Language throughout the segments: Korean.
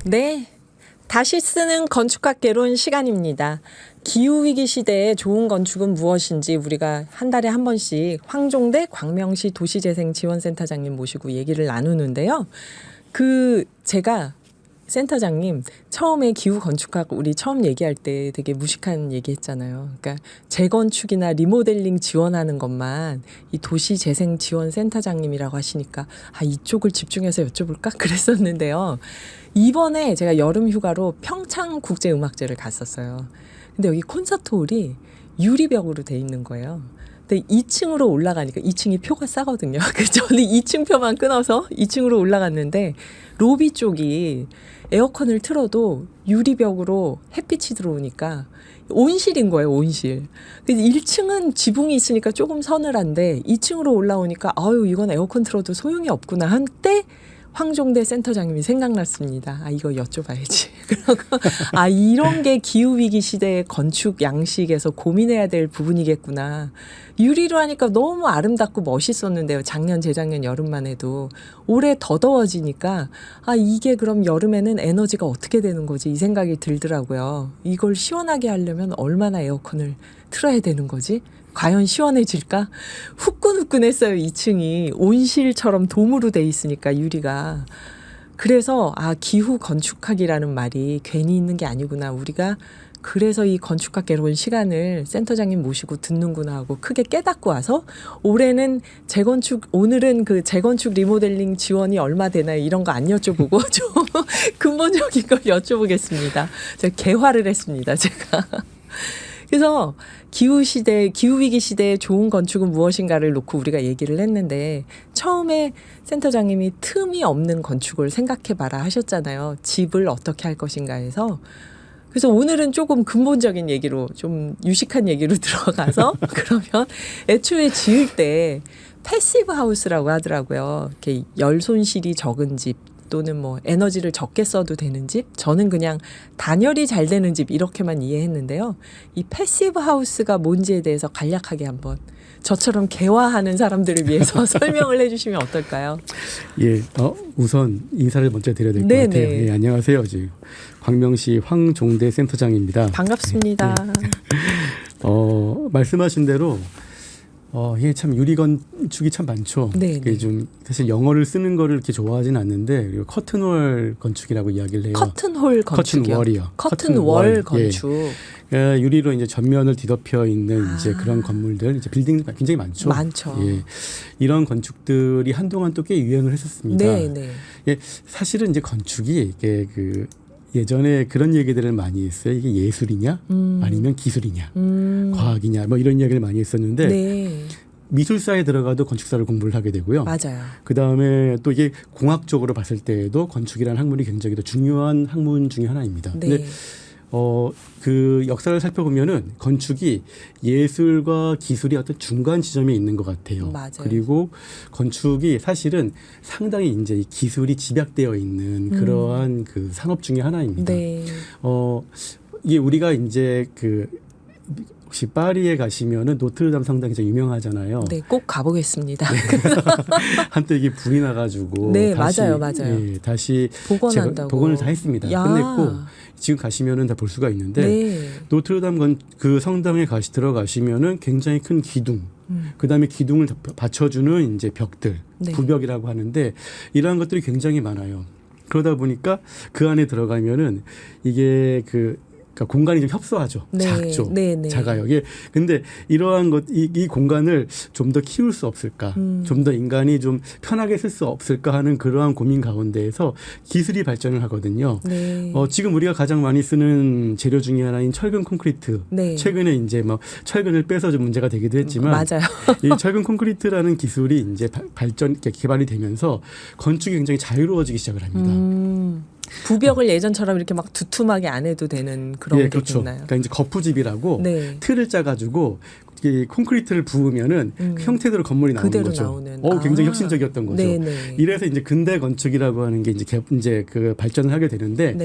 네, 다시 쓰는 건축학 개론 시간입니다. 기후위기 시대에 좋은 건축은 무엇인지 우리가 한 달에 한 번씩 황종대 광명시 도시재생지원센터장님 모시고 얘기를 나누는데요. 제가 센터장님 처음에 기후 건축학 우리 처음 얘기할 때 되게 무식한 얘기했잖아요. 그러니까 재건축이나 리모델링 지원하는 것만 이 도시재생지원센터장님이라고 하시니까 이쪽을 집중해서 여쭤볼까 그랬었는데요. 이번에 제가 여름 휴가로 평창국제음악제를 갔었어요. 근데 여기 콘서트홀이 유리벽으로 돼 있는 거예요. 근데 2층으로 올라가니까 2층이 표가 싸거든요. 그래서 저는 2층 표만 끊어서 2층으로 올라갔는데 로비 쪽이 에어컨을 틀어도 유리벽으로 햇빛이 들어오니까 온실인 거예요, 온실. 그래서 1층은 지붕이 있으니까 조금 서늘한데 2층으로 올라오니까 이건 에어컨 틀어도 소용이 없구나 한때 황종대 센터장님이 생각났습니다. 이거 여쭤봐야지. 그러고 이런 게 기후위기 시대의 건축 양식에서 고민해야 될 부분이겠구나. 유리로 하니까 너무 아름답고 멋있었는데요. 작년, 재작년 여름만 해도. 올해 더 더워지니까 이게 그럼 여름에는 에너지가 어떻게 되는 거지? 이 생각이 들더라고요. 이걸 시원하게 하려면 얼마나 에어컨을 틀어야 되는 거지? 과연 시원해질까? 후끈후끈했어요. 2층이 온실처럼 돔으로 돼 있으니까 유리가. 그래서 기후 건축학이라는 말이 괜히 있는 게 아니구나. 우리가 그래서 이 건축학 개론 시간을 센터장님 모시고 듣는구나 하고 크게 깨닫고 와서 오늘은 그 재건축 리모델링 지원이 얼마 되나요? 이런 거 안 여쭤보고 좀 근본적인 걸 여쭤보겠습니다. 제가 개화를 했습니다. 제가. 그래서 기후위기 시대에 좋은 건축은 무엇인가를 놓고 우리가 얘기를 했는데 처음에 센터장님이 틈이 없는 건축을 생각해봐라 하셨잖아요. 집을 어떻게 할 것인가 해서. 그래서 오늘은 조금 근본적인 얘기로 좀 유식한 얘기로 들어가서 그러면 애초에 지을 때 패시브 하우스라고 하더라고요. 이렇게 열 손실이 적은 집 또는 에너지를 적게 써도 되는 집, 저는 그냥 단열이 잘 되는 집 이렇게만 이해했는데요. 이 패시브 하우스가 뭔지에 대해서 간략하게 한번 저처럼 개화하는 사람들을 위해서 설명을 해주시면 어떨까요? 예, 우선 인사를 먼저 드려야 될 것 같아요. 예, 안녕하세요. 광명시 황종대 센터장입니다. 반갑습니다. 말씀하신 대로 이게 참 유리 건축이 참 많죠. 그게 좀 사실 영어를 쓰는 거를 이렇게 좋아하진 않는데 그리고 커튼월 건축이라고 이야기를 해요. 커튼홀 건축이요. 커튼월이요. 커튼월 건축. 예. 유리로 이제 전면을 뒤덮여 있는 이제 그런 건물들, 이제 빌딩 굉장히 많죠. 많죠. 예. 이런 건축들이 한동안 또 꽤 유행을 했었습니다. 네. 예, 사실은 이제 건축이 이게 예전에 그런 얘기들을 많이 했어요. 이게 예술이냐, 아니면 기술이냐, 과학이냐, 이런 이야기를 많이 했었는데 미술사에 들어가도 건축사를 공부를 하게 되고요. 맞아요. 그 다음에 또 이게 공학적으로 봤을 때에도 건축이라는 학문이 굉장히 더 중요한 학문 중에 하나입니다. 근데 그 역사를 살펴보면은 건축이 예술과 기술이 어떤 중간 지점에 있는 것 같아요. 맞아요. 그리고 건축이 사실은 상당히 이제 기술이 집약되어 있는 그러한 그 산업 중에 하나입니다. 이게 우리가 이제 혹시 파리에 가시면은 노트르담 성당이 좀 유명하잖아요. 네, 꼭 가보겠습니다. 한때 이게 불이 나가지고 다시, 맞아요. 예, 다시 복원한다고. 복원을 다 했습니다. 끝냈고 지금 가시면은 다 볼 수가 있는데 노트르담 그 성당에 들어가시면은 굉장히 큰 기둥, 그다음에 기둥을 받쳐주는 이제 벽들, 부벽이라고 하는데 이러한 것들이 굉장히 많아요. 그러다 보니까 그 안에 들어가면은 이게 그러니까 공간이 좀 협소하죠. 작죠. 작아요. 근데 이러한 이 공간을 좀 더 키울 수 없을까? 좀 더 인간이 좀 편하게 쓸 수 없을까 하는 그러한 고민 가운데에서 기술이 발전을 하거든요. 지금 우리가 가장 많이 쓰는 재료 중에 하나인 철근 콘크리트. 최근에 이제 철근을 빼서 좀 문제가 되기도 했지만 맞아요. 이 철근 콘크리트라는 기술이 이제 개발이 되면서 건축이 굉장히 자유로워지기 시작을 합니다. 부벽을 예전처럼 이렇게 막 두툼하게 안 해도 되는 그런 게 그렇죠. 있나요? 그러니까 이제 거푸집이라고 틀을 짜가지고 이 콘크리트를 부으면은 그 형태대로 건물이 나오는 거죠. 굉장히 혁신적이었던 거죠. 이래서 이제 근대 건축이라고 하는 게 이제 그 발전을 하게 되는데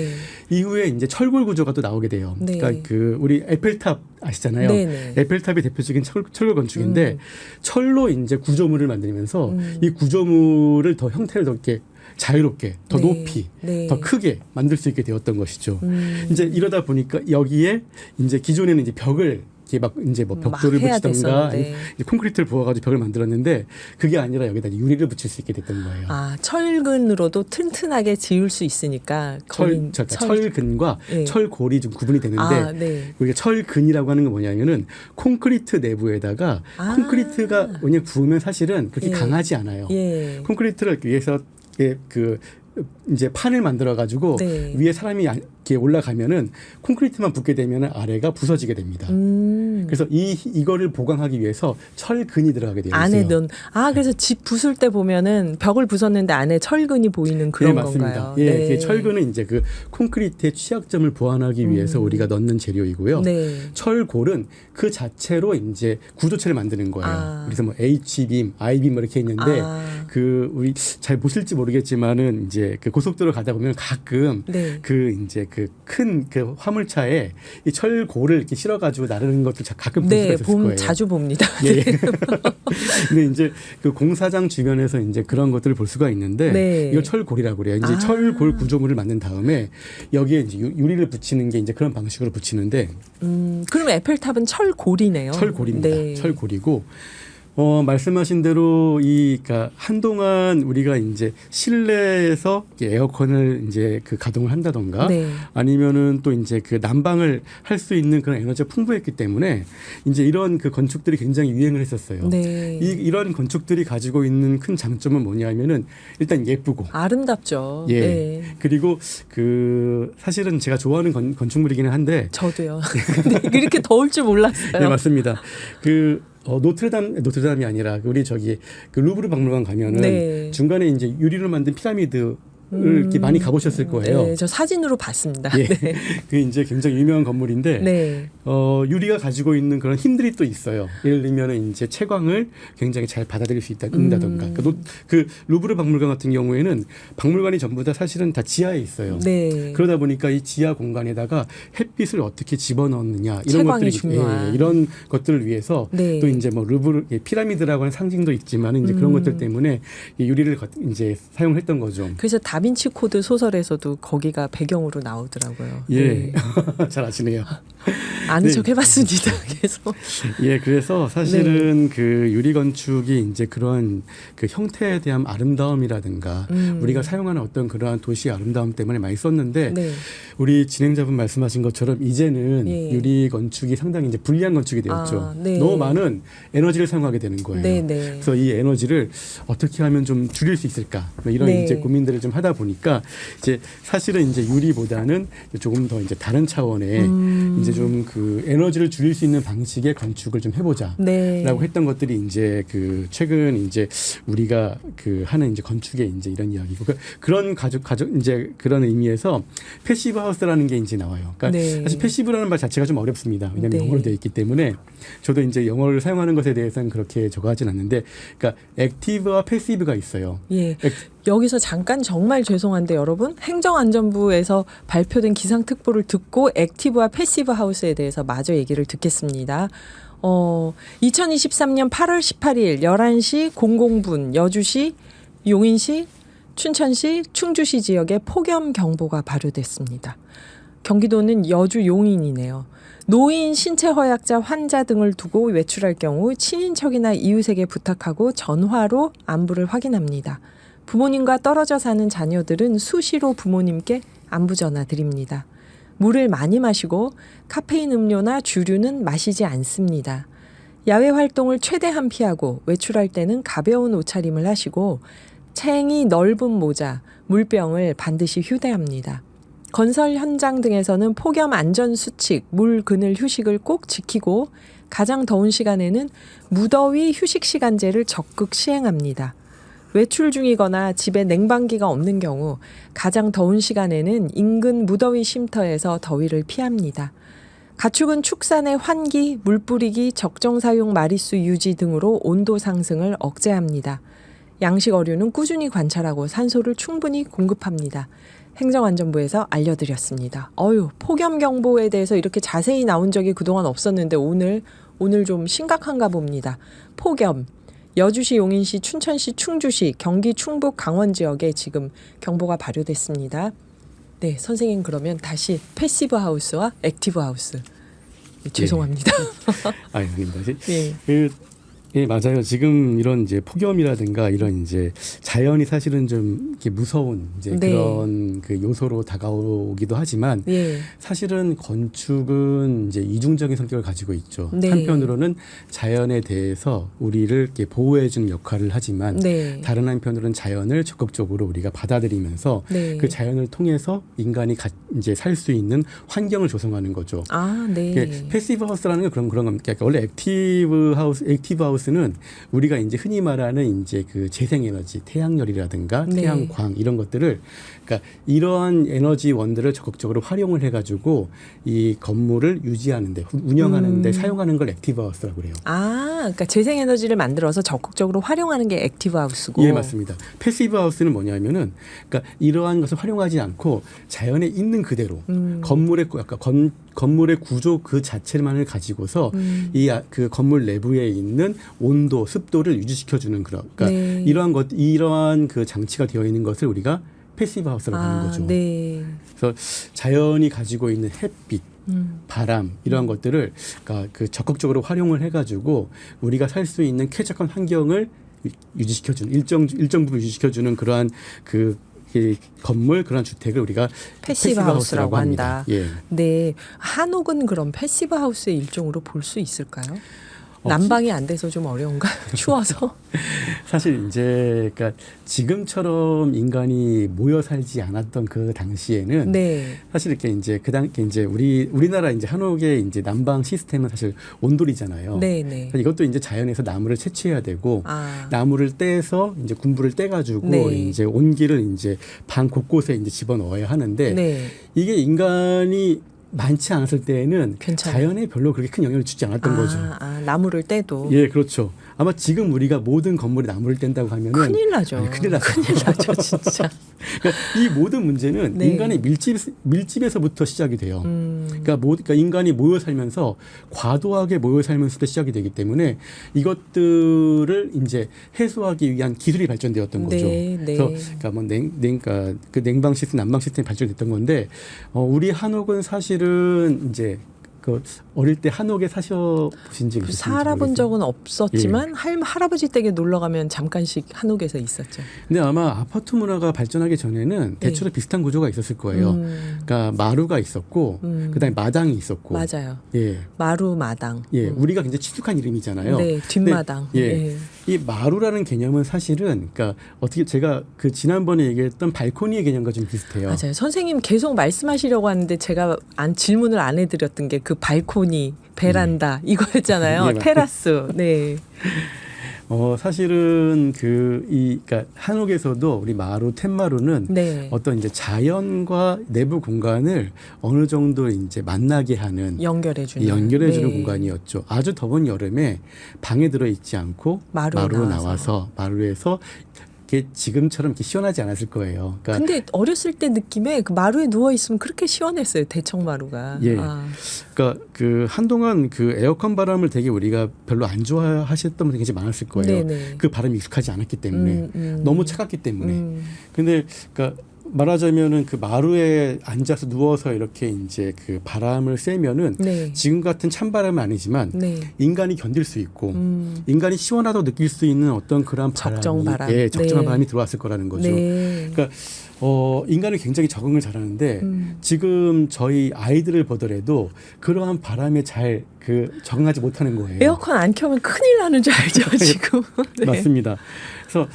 이후에 이제 철골 구조가 또 나오게 돼요. 그러니까 우리 에펠탑 아시잖아요. 에펠탑이 대표적인 철골 건축인데 철로 이제 구조물을 만들면서 이 구조물을 더 형태를 더 이렇게 자유롭게 더 네. 높이 네. 더 크게 만들 수 있게 되었던 것이죠. 이제 이러다 보니까 여기에 이제 기존에는 이제 벽을 이렇게 막 이제 뭐 벽돌을 해야 붙이던가 됐었는데. 이제 콘크리트를 부어가지고 벽을 만들었는데 그게 아니라 여기다 유리를 붙일 수 있게 됐던 거예요. 아, 철근으로도 튼튼하게 지을 수 있으니까 철근과 네. 철골이 좀 구분이 되는데 네. 우리가 철근이라고 하는 건 뭐냐면은 콘크리트 내부에다가 콘크리트가 왜냐면 구우면 사실은 그렇게 예. 강하지 않아요. 예. 콘크리트를 위해서 그 이제 판을 만들어 가지고 네. 위에 사람이 이렇게 올라가면은 콘크리트만 붙게 되면은 아래가 부서지게 됩니다. 그래서 이거를 보강하기 위해서 철근이 들어가게 되어 있어요. 안에 넣은 그래서 집 부술 때 보면은 벽을 부쉈는데 안에 철근이 보이는 그런 네, 맞습니다. 건가요? 예, 네. 그 철근은 이제 그 콘크리트의 취약점을 보완하기 위해서 우리가 넣는 재료이고요. 네. 철골은 그 자체로 이제 구조체를 만드는 거예요. 그래서 뭐 H빔, I빔 이렇게 있는데 그 우리 잘 보실지 모르겠지만은 이제 그 고속도로 가다 보면 가끔 네. 그 이제 그 큰 그 화물차에 이 철골을 이렇게 실어가지고 나르는 것들 가끔 볼 네, 수가 있을 거예요. 자주 봅니다. 예. 근데 이제 그 공사장 주변에서 이제 그런 것들을 볼 수가 있는데 네. 이걸 철골이라고 그래요. 이제 철골 구조물을 만든 다음에 여기에 이제 유리를 붙이는 게 이제 그런 방식으로 붙이는데 그럼 에펠탑은 철골이네요. 철골입니다. 네. 철골이고 말씀하신 대로 그러니까 한동안 우리가 이제 실내에서 에어컨을 이제 그 가동을 한다던가 네. 아니면은 또 이제 그 난방을 할 수 있는 그런 에너지가 풍부했기 때문에 이제 이런 그 건축들이 굉장히 유행을 했었어요. 네. 이런 건축들이 가지고 있는 큰 장점은 뭐냐면은 일단 예쁘고 아름답죠. 예. 네. 그리고 그 사실은 제가 좋아하는 건축물이기는 한데 저도요. 근데 이렇게 더울 줄 몰랐어요. 네, 맞습니다. 노트르담이 아니라 우리 저기 그 루브르 박물관 가면은 네. 중간에 이제 유리로 만든 피라미드를 이렇게 많이 가보셨을 거예요. 네, 저 사진으로 봤습니다. 예. 네. 그게 이제 굉장히 유명한 건물인데 네. 유리가 가지고 있는 그런 힘들이 또 있어요. 예를 들면 이제 채광을 굉장히 잘 받아들일 수 있다던가. 그 루브르 박물관 같은 경우에는 박물관이 전부 다 사실은 다 지하에 있어요. 네. 그러다 보니까 이 지하 공간에다가 햇빛을 어떻게 집어넣느냐 이런 채광이 것들이 중요한. 이런 것들을 위해서 네. 또 이제 뭐 루브르 피라미드라고 하는 상징도 있지만 이제 그런 것들 때문에 이 유리를 이제 사용을 했던 거죠. 그래서 다빈치 코드 소설에서도 거기가 배경으로 나오더라고요. 예, 네. 잘 아시네요. 아는 네. 척 해봤습니다. 계속. 예, 그래서 사실은 그 유리 건축이 이제 그런 그 형태에 대한 아름다움이라든가 우리가 사용하는 어떤 그러한 도시의 아름다움 때문에 많이 썼는데 네. 우리 진행자분 말씀하신 것처럼 이제는 예. 유리 건축이 상당히 이제 불리한 건축이 되었죠. 네. 너무 많은 에너지를 사용하게 되는 거예요. 네, 네. 그래서 이 에너지를 어떻게 하면 좀 줄일 수 있을까? 뭐 이런 네. 이제 고민들을 좀 하다 보니까 이제 사실은 이제 유리보다는 조금 더 이제 다른 차원의 이제 좀 그 에너지를 줄일 수 있는 방식의 건축을 좀 해보자라고 네. 했던 것들이 이제 그 최근 이제 우리가 그 하는 이제 건축의 이제 이런 이야기고 그런 가족 이제 그런 의미에서 패시브 하우스라는 게 이제 나와요. 그러니까 네. 사실 패시브라는 말 자체가 좀 어렵습니다. 왜냐하면 네. 영어로 되어 있기 때문에 저도 이제 영어를 사용하는 것에 대해서는 그렇게 적어하진 않는데, 그러니까 액티브와 패시브가 있어요. 예. 여기서 잠깐 정말 죄송한데 여러분, 행정안전부에서 발표된 기상특보를 듣고 액티브와 패시브 하우스에 대해서 마저 얘기를 듣겠습니다. 2023년 8월 18일 11시 00분 여주시, 용인시, 춘천시, 충주시 지역에 폭염경보가 발효됐습니다. 경기도는 여주 용인이네요. 노인, 신체 허약자, 환자 등을 두고 외출할 경우 친인척이나 이웃에게 부탁하고 전화로 안부를 확인합니다. 부모님과 떨어져 사는 자녀들은 수시로 부모님께 안부 전화 드립니다. 물을 많이 마시고 카페인 음료나 주류는 마시지 않습니다. 야외 활동을 최대한 피하고 외출할 때는 가벼운 옷차림을 하시고 챙이 넓은 모자, 물병을 반드시 휴대합니다. 건설 현장 등에서는 폭염 안전 수칙, 물 그늘 휴식을 꼭 지키고 가장 더운 시간에는 무더위 휴식 시간제를 적극 시행합니다. 외출 중이거나 집에 냉방기가 없는 경우 가장 더운 시간에는 인근 무더위 쉼터에서 더위를 피합니다. 가축은 축산의 환기, 물 뿌리기, 적정 사용 마리수 유지 등으로 온도 상승을 억제합니다. 양식 어류는 꾸준히 관찰하고 산소를 충분히 공급합니다. 행정안전부에서 알려드렸습니다. 폭염경보에 대해서 이렇게 자세히 나온 적이 그동안 없었는데 오늘 좀 심각한가 봅니다. 폭염. 여주시, 용인시, 춘천시, 충주시, 경기 충북 강원 지역에 지금 경보가 발효됐습니다. 네, 선생님 그러면 다시 패시브 하우스와 액티브 하우스. 네, 죄송합니다. 아닙니다. 네. 예, 맞아요. 지금 이런 이제 폭염이라든가 이런 이제 자연이 사실은 좀 이렇게 무서운 이제 네. 그런 그 요소로 다가오기도 하지만 네. 사실은 건축은 이제 이중적인 성격을 가지고 있죠. 네. 한편으로는 자연에 대해서 우리를 이렇게 보호해주는 역할을 하지만 네. 다른 한편으로는 자연을 적극적으로 우리가 받아들이면서 네. 그 자연을 통해서 인간이 이제 살 수 있는 환경을 조성하는 거죠. 아, 네. 패시브 하우스라는 게 그런 겁니다. 그러니까 원래 액티브 하우스는 우리가 이제 흔히 말하는 이제 그 재생에너지, 태양열이라든가 네. 태양광 이런 것들을 그러니까 이러한 에너지원들을 적극적으로 활용을 해가지고 이 건물을 유지하는데 운영하는데 사용하는 걸 액티브 하우스라고 그래요. 아, 그러니까 재생에너지를 만들어서 적극적으로 활용하는 게 액티브 하우스고. 예, 맞습니다. 패시브 하우스는 뭐냐면은 그러니까 이러한 것을 활용하지 않고 자연에 있는 그대로 건물의 구조 그 자체만을 가지고서 이 그 건물 내부에 있는 온도, 습도를 유지시켜 주는 그러니까 네. 이러한 그 장치가 되어 있는 것을 우리가 패시브 하우스라고 하는 거죠. 네. 그래서 자연이 가지고 있는 햇빛, 바람 이러한 것들을 그러니까 그 적극적으로 활용을 해가지고 우리가 살 수 있는 쾌적한 환경을 유지시켜주는 일정 부분 유지시켜주는 그러한 그 건물 그런 주택을 우리가 패시브 하우스라고 합니다. 한다. 예. 네. 한옥은 그럼 패시브 하우스의 일종으로 볼 수 있을까요? 난방이 안 돼서 좀 어려운가? 추워서. 사실 이제 그러니까 지금처럼 인간이 모여 살지 않았던 그 당시에는 네. 사실 이렇게 이제 이제 우리나라 이제 한옥의 이제 난방 시스템은 사실 온돌이잖아요. 네, 네. 이것도 이제 자연에서 나무를 채취해야 되고 아. 나무를 떼서 이제 군부를 떼가지고 네. 이제 온기를 이제 방 곳곳에 이제 집어 넣어야 하는데 네. 이게 인간이 많지 않았을 때에는 괜찮아요. 자연에 별로 그렇게 큰 영향을 주지 않았던 거죠. 나무를 떼도. 예, 그렇죠. 아마 지금 우리가 모든 건물에 나무를 뗀다고 하면은 큰일 나죠. 아니, 큰일 나죠. 큰일 나죠, 진짜. 그러니까 이 모든 문제는 네. 인간의 밀집에서부터 시작이 돼요. 그러니까 인간이 모여 살면서 과도하게 모여 살면서부터 시작이 되기 때문에 이것들을 이제 해소하기 위한 기술이 발전되었던 거죠. 네, 네. 그러니까 뭐 그러니까 그 냉방 시스템, 난방 시스템이 발전됐던 건데 우리 한옥은 사실은 이제 그 어릴 때 한옥에 사셔 보신 적 있으신지 살아본 적은 없었지만 할아버지 댁에 놀러 가면 잠깐씩 한옥에서 있었죠. 근데 아마 아파트 문화가 발전하기 전에는 대체로 비슷한 구조가 있었을 거예요. 그러니까 마루가 있었고 그다음에 마당이 있었고. 맞아요. 예. 마루 마당. 예, 우리가 굉장히 친숙한 이름이잖아요. 네, 뒷마당. 근데, 예. 이 마루라는 개념은 사실은 그러니까 어떻게 제가 그 지난번에 얘기했던 발코니의 개념과 좀 비슷해요. 맞아요. 선생님 계속 말씀하시려고 하는데 제가 질문을 안 해드렸던 게 그 발코니, 베란다 이거였잖아요. 예, 테라스. 네. 사실은 그러니까 한옥에서도 우리 마루, 텐마루는 네. 어떤 이제 자연과 내부 공간을 어느 정도 이제 만나게 하는 연결해주는 네. 네. 공간이었죠. 아주 더운 여름에 방에 들어 있지 않고 마루로 나와서 마루에서 이게 지금처럼 이렇게 시원하지 않았을 거예요. 그러니까 근데 어렸을 때 느낌에 그 마루에 누워 있으면 그렇게 시원했어요. 대청 마루가. 예. 그러니까 그 한동안 그 에어컨 바람을 되게 우리가 별로 안 좋아하셨던 분들이 굉장히 많았을 거예요. 네네. 그 바람이 익숙하지 않았기 때문에 너무 차갑기 때문에. 근데 그러니까 말하자면은 그 마루에 앉아서 누워서 이렇게 이제 그 바람을 쐬면은 네. 지금 같은 찬바람은 아니지만 네. 인간이 견딜 수 있고 인간이 시원하다고 느낄 수 있는 어떤 그런 적정 바람. 예, 적정한 네. 바람이 들어왔을 거라는 거죠. 네. 그러니까 인간이 굉장히 적응을 잘하는데 지금 저희 아이들을 보더라도 그러한 바람에 잘 적응하지 못하는 거예요. 에어컨 안 켜면 큰일 나는 줄 알죠, 지금. 네. 맞습니다. 그래서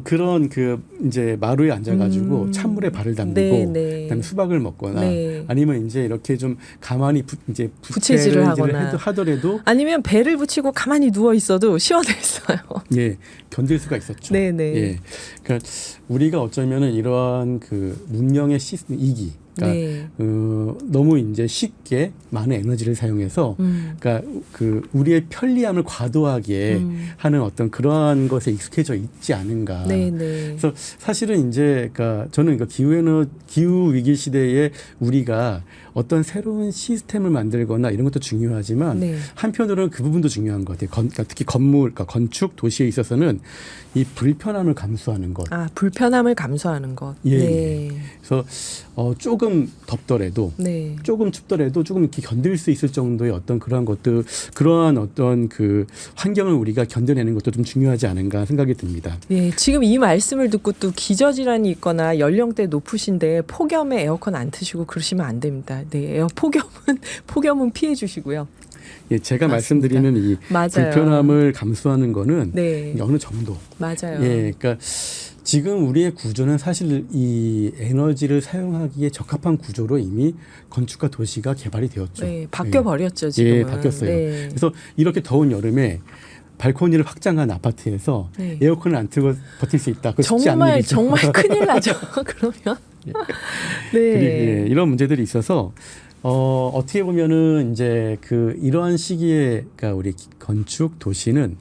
그런 이제 마루에 앉아가지고 찬물에 발을 담그고 네, 네. 그다음에 수박을 먹거나 네. 아니면 이제 이렇게 좀 가만히 이제 부채질을 하거나 하더라도 아니면 배를 붙이고 가만히 누워 있어도 시원했어요. 예, 견딜 수가 있었죠. 네, 네. 예, 그러니까 우리가 어쩌면은 이러한 그 문명의 시스템 이기. 그러니까 네. 너무 이제 쉽게 많은 에너지를 사용해서 그러니까 우리의 편리함을 과도하게 하는 어떤 그러한 것에 익숙해져 있지 않은가. 네, 네. 그래서 사실은 이제 그러니까 저는 기후 위기 시대에 우리가 어떤 새로운 시스템을 만들거나 이런 것도 중요하지만 네. 한편으로는 그 부분도 중요한 것 같아요. 그러니까 특히 건물, 그러니까 건축 도시에 있어서는 이 불편함을 감수하는 것. 아, 불편함을 감수하는 것. 예. 네. 그래서 조금 덥더라도 네. 조금 춥더라도 조금 이렇게 견딜 수 있을 정도의 어떤 그러한 것들, 그러한 어떤 그 환경을 우리가 견뎌내는 것도 좀 중요하지 않은가 생각이 듭니다. 네, 지금 이 말씀을 듣고 또 기저질환이 있거나 연령대 높으신데 폭염에 에어컨 안 트시고 그러시면 안 됩니다. 네, 폭염은 피해 주시고요. 예, 제가 맞습니다. 말씀드리는 이 맞아요. 불편함을 감수하는 거는 네. 어느 정도. 맞아요. 예, 그러니까 지금 우리의 구조는 사실 이 에너지를 사용하기에 적합한 구조로 이미 건축과 도시가 개발이 되었죠. 네, 바뀌어 버렸죠, 지금은. 예, 바뀌었어요. 네. 그래서 이렇게 더운 여름에 발코니를 확장한 아파트에서 네. 에어컨을 안 틀고 버틸 수 있다. 그거 쉽지 않은 정말 일이죠. 정말 큰일 나죠. 그러면. 예. 네. 예, 이런 문제들이 있어서 어떻게 보면은 이제 그 이러한 시기에 그러니까 우리 건축 도시는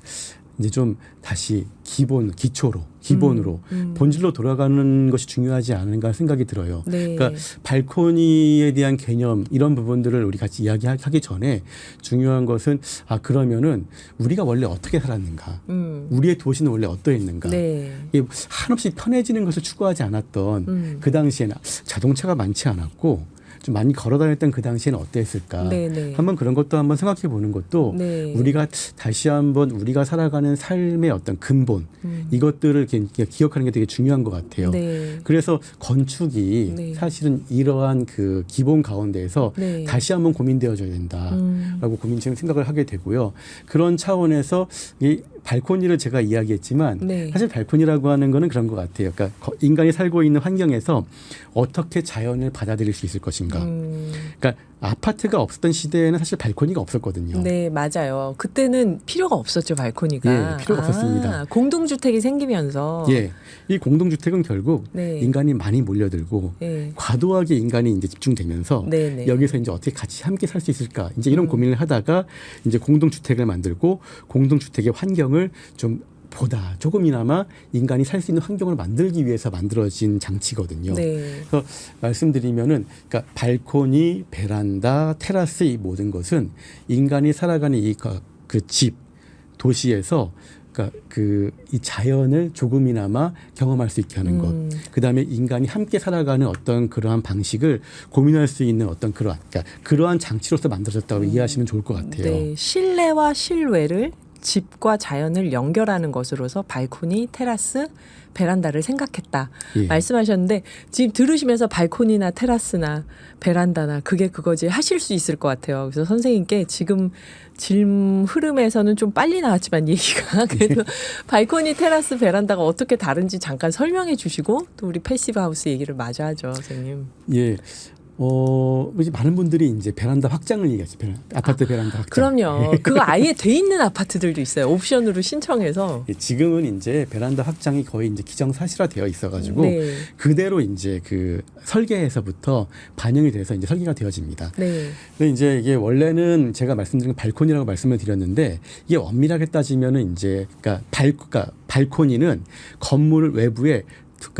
이제 좀 다시 기본으로 본질로 돌아가는 것이 중요하지 않은가 생각이 들어요. 네. 그러니까 발코니에 대한 개념 이런 부분들을 우리 같이 이야기하기 전에 중요한 것은 그러면은 우리가 원래 어떻게 살았는가, 우리의 도시는 원래 어떠했는가. 네. 이게 한없이 편해지는 것을 추구하지 않았던 그 당시에는 자동차가 많지 않았고 좀 많이 걸어 다녔던 그 당시에는 어땠을까. 네네. 한번 그런 것도 한번 생각해 보는 것도 네. 우리가 다시 한번 우리가 살아가는 삶의 어떤 근본 이것들을 기억하는 게 되게 중요한 것 같아요. 네. 그래서 건축이 네. 사실은 이러한 그 기본 가운데에서 네. 다시 한번 고민되어져야 된다라고 생각을 하게 되고요. 그런 차원에서 이 발코니를 제가 이야기했지만 네. 사실 발코니라고 하는 거는 그런 것 같아요. 그러니까 인간이 살고 있는 환경에서 어떻게 자연을 받아들일 수 있을 것인가. 그러니까 아파트가 없었던 시대에는 사실 발코니가 없었거든요. 네, 맞아요. 그때는 필요가 없었죠, 발코니가. 예, 필요가 없었습니다. 공동주택이 생기면서. 예, 이 공동주택은 결국 네. 인간이 많이 몰려들고 네. 과도하게 인간이 이제 집중되면서 네네. 여기서 이제 어떻게 같이 함께 살 수 있을까 이제 이런 고민을 하다가 이제 공동주택을 만들고 공동주택의 환경을 좀 보다 조금이나마 인간이 살 수 있는 환경을 만들기 위해서 만들어진 장치거든요. 네. 그래서 말씀드리면은 그러니까 발코니, 베란다, 테라스 이 모든 것은 인간이 살아가는 이 그 집, 도시에서 그러니까 이 자연을 조금이나마 경험할 수 있게 하는 것. 그다음에 인간이 함께 살아가는 어떤 그러한 방식을 고민할 수 있는 어떤 그러한 장치로서 만들어졌다고 이해하시면 좋을 것 같아요. 네, 실내와 실외를 집과 자연을 연결하는 것으로서 발코니, 테라스, 베란다를 생각했다. 예. 말씀하셨는데 지금 들으시면서 발코니나 테라스나 베란다나 그게 그거지 하실 수 있을 것 같아요. 그래서 선생님께 지금 질문 흐름에서는 좀 빨리 나왔지만 얘기가 그래도 발코니, 테라스, 베란다가 어떻게 다른지 잠깐 설명해 주시고 또 우리 패시브 하우스 얘기를 마저 하죠, 선생님. 예. 이제 많은 분들이 이제 베란다 확장을 얘기하죠. 아파트 베란다 확장. 그럼요. 그거 아예 돼 있는 아파트들도 있어요. 옵션으로 신청해서. 예, 지금은 이제 베란다 확장이 거의 이제 기정사실화되어 있어가지고 네. 그대로 이제 그 설계에서부터 반영이 돼서 이제 설계가 되어집니다. 네. 근데 이제 이게 원래는 제가 말씀드린 발코니라고 말씀을 드렸는데 이게 엄밀하게 따지면은 이제 그러니까 발코니는 건물 외부에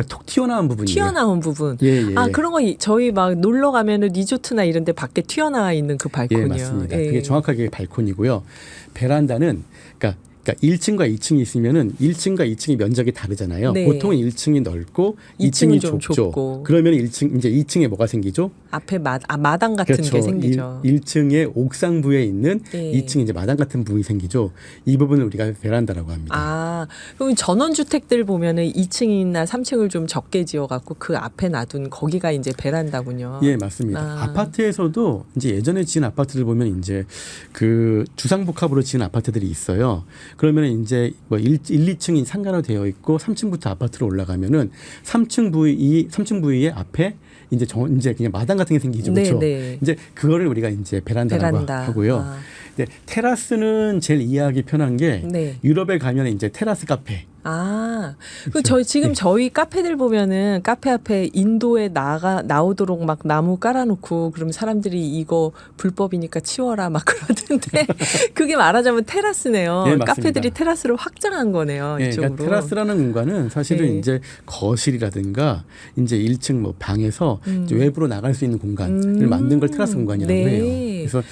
톡 튀어나온 부분이에요. 튀어나온 부분. 예. 그런 거 저희 막 놀러 가면은 리조트나 이런 데 밖에 튀어나와 있는 그 발코니요. 예, 맞습니다. 그게 정확하게 발코니고요. 베란다는 그러니까 1층과 2층이 있으면은 1층과 2층의 면적이 다르잖아요. 네. 보통은 1층이 넓고 2층은 2층이 좀 좁죠. 좁고. 그러면 이제 2층에 뭐가 생기죠? 앞에 마당 같은 그렇죠. 게 생기죠. 1층의 옥상부에 있는 네. 2층에 이제 마당 같은 부분이 생기죠. 이 부분을 우리가 베란다라고 합니다. 그럼 전원주택들 보면은 2층이나 3층을 좀 적게 지어갖고 그 앞에 놔둔 거기가 이제 베란다군요. 예, 맞습니다. 아파트에서도 이제 예전에 지은 아파트를 보면 이제 그 주상복합으로 지은 아파트들이 있어요. 그러면 이제 뭐 1, 2층이 상가로 되어 있고 3층부터 아파트로 올라가면은 3층 부위의 앞에 이제 그냥 마당 같은 게 생기죠. 그렇죠? 네. 이제 그거를 우리가 이제 베란다라고 하고요. 네, 테라스는 제일 이해하기 편한 게 네. 유럽에 가면 이제 테라스 카페. 아, 그렇죠. 지금 네. 저희 카페들 보면은 카페 앞에 인도에 나오도록 막 나무 깔아놓고 그러면 사람들이 이거 불법이니까 치워라 막 그러던데 그게 말하자면 테라스네요. 네, 맞습니다. 카페들이 테라스를 확장한 거네요. 네, 이쪽으로. 그러니까 테라스라는 공간은 사실은 네. 이제 거실이라든가 이제 1층 뭐 방에서 이제 외부로 나갈 수 있는 공간을 만든 걸 테라스 공간이라고 네. 해요. 그래서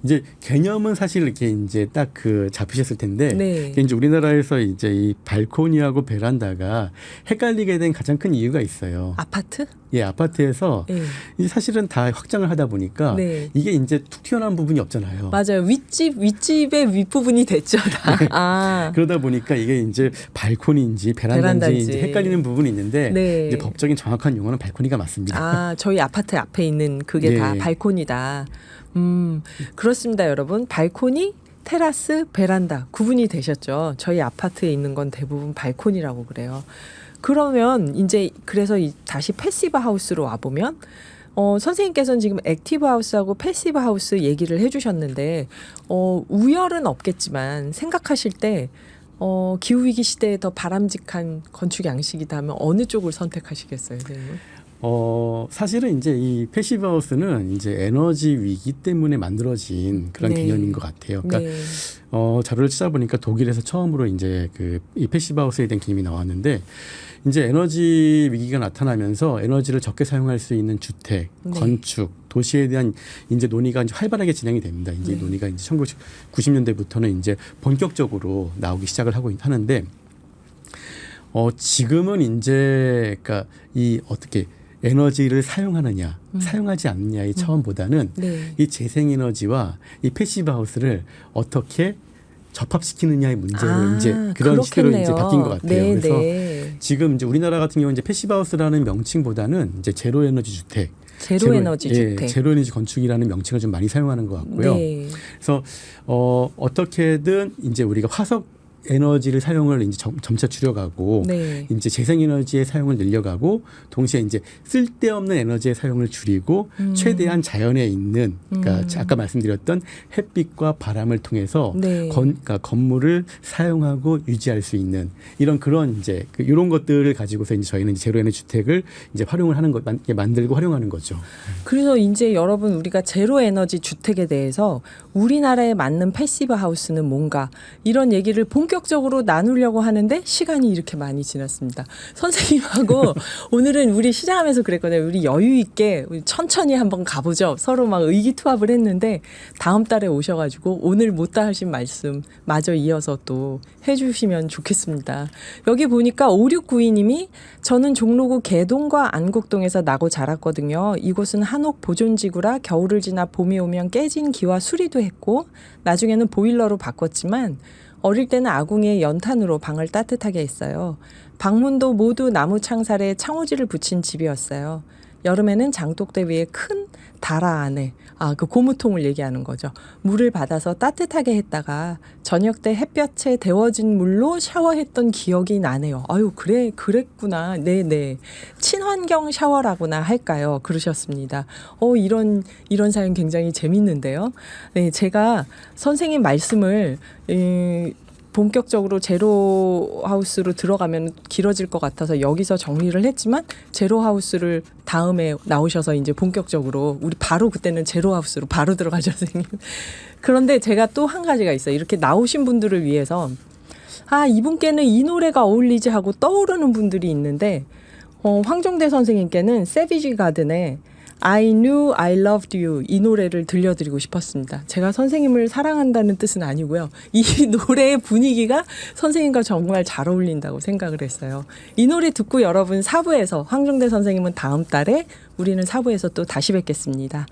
이제 개념은 사실 이렇게 이제 딱 그 잡히셨을 텐데 네. 이제 우리나라에서 이제 이 발코니하고 베란다가 헷갈리게 된 가장 큰 이유가 있어요. 아파트? 예, 아파트에서 네. 이제 사실은 다 확장을 하다 보니까 네. 이게 이제 툭 튀어나온 부분이 없잖아요. 맞아요. 윗집의 윗부분이 됐죠. 다. 아. 그러다 보니까 이게 이제 발코니인지 베란다인지 이제 헷갈리는 부분이 있는데 네. 이제 법적인 정확한 용어는 발코니가 맞습니다. 아, 저희 아파트 앞에 있는 그게 네. 다 발코니다. 그렇습니다, 여러분. 발코니, 테라스, 베란다 구분이 되셨죠? 저희 아파트에 있는 건 대부분 발코니라고 그래요. 그러면 이제 그래서 다시 패시브 하우스로 와보면 선생님께서는 지금 액티브 하우스하고 패시브 하우스 얘기를 해주셨는데 우열은 없겠지만 생각하실 때 기후위기 시대에 더 바람직한 건축 양식이다 하면 어느 쪽을 선택하시겠어요, 선생님은? 사실은 이제 이 패시브 하우스는 이제 에너지 위기 때문에 만들어진 그런 네. 개념인 것 같아요. 그러니까 네. 자료를 찾아보니까 독일에서 처음으로 이제 이 패시브 하우스에 대한 개념이 나왔는데 이제 에너지 위기가 나타나면서 에너지를 적게 사용할 수 있는 주택, 네. 건축, 도시에 대한 이제 논의가 이제 활발하게 진행이 됩니다. 이제 이 논의가 이제 1990년대부터는 이제 본격적으로 나오기 시작을 하는데 지금은 이제 그러니까 이 어떻게 에너지를 사용하느냐, 사용하지 않느냐의 차원보다는 네. 이 재생에너지와 이 패시브 하우스를 어떻게 접합시키느냐의 문제로 이제 그런 시대로 이제 바뀐 것 같아요. 네, 그래서 네. 지금 이제 우리나라 같은 경우 이제 패시브 하우스라는 명칭보다는 이제 제로 에너지 주택, 제로 에너지 주택. 제로 에너지 건축이라는 명칭을 좀 많이 사용하는 것 같고요. 네. 그래서 어떻게든 이제 우리가 화석 에너지를 사용을 이제 점차 줄여가고 네. 이제 재생에너지의 사용을 늘려가고 동시에 이제 쓸데없는 에너지의 사용을 줄이고 최대한 자연에 있는 그러니까 아까 말씀드렸던 햇빛과 바람을 통해서 네. 그러니까 건물을 사용하고 유지할 수 있는 이런 그런 이제 이런 것들을 가지고서 이제 저희는 이제 제로에너지 주택을 이제 활용을 하는 것 만들고 활용하는 거죠. 그래서 이제 여러분 우리가 제로 에너지 주택에 대해서 우리나라에 맞는 패시브 하우스는 뭔가 이런 얘기를 본격적으로 나누려고 하는데 시간이 이렇게 많이 지났습니다. 선생님하고 오늘은 우리 시작하면서 그랬거든요. 우리 여유 있게 우리 천천히 한번 가보죠. 서로 막 의기투합을 했는데 다음 달에 오셔가지고 오늘 못다 하신 말씀 마저 이어서 또 해주시면 좋겠습니다. 여기 보니까 5692님이 저는 종로구 개동과 안국동에서 나고 자랐거든요. 이곳은 한옥 보존지구라 겨울을 지나 봄이 오면 깨진 기와 수리도 했고 나중에는 보일러로 바꿨지만 어릴 때는 아궁이에 연탄으로 방을 따뜻하게 했어요. 방문도 모두 나무 창살에 창호지를 붙인 집이었어요. 여름에는 장독대 위에 큰 다라 안에 그 고무통을 얘기하는 거죠. 물을 받아서 따뜻하게 했다가 저녁 때 햇볕에 데워진 물로 샤워했던 기억이 나네요. 아유 그랬구나. 네네. 친환경 샤워라고나 할까요? 그러셨습니다. 이런 사연 굉장히 재밌는데요. 네, 제가 선생님 말씀을 본격적으로 제로 하우스로 들어가면 길어질 것 같아서 여기서 정리를 했지만 제로 하우스를 다음에 나오셔서 이제 본격적으로 우리 바로 그때는 제로 하우스로 바로 들어가죠, 선생님. 그런데 제가 또 한 가지가 있어요. 이렇게 나오신 분들을 위해서 이분께는 이 노래가 어울리지 하고 떠오르는 분들이 있는데 황종대 선생님께는 세비지 가든의 I knew I loved you 이 노래를 들려드리고 싶었습니다. 제가 선생님을 사랑한다는 뜻은 아니고요. 이 노래의 분위기가 선생님과 정말 잘 어울린다고 생각을 했어요. 이 노래 듣고 여러분 4부에서 황종대 선생님은 다음 달에 우리는 4부에서 또 다시 뵙겠습니다.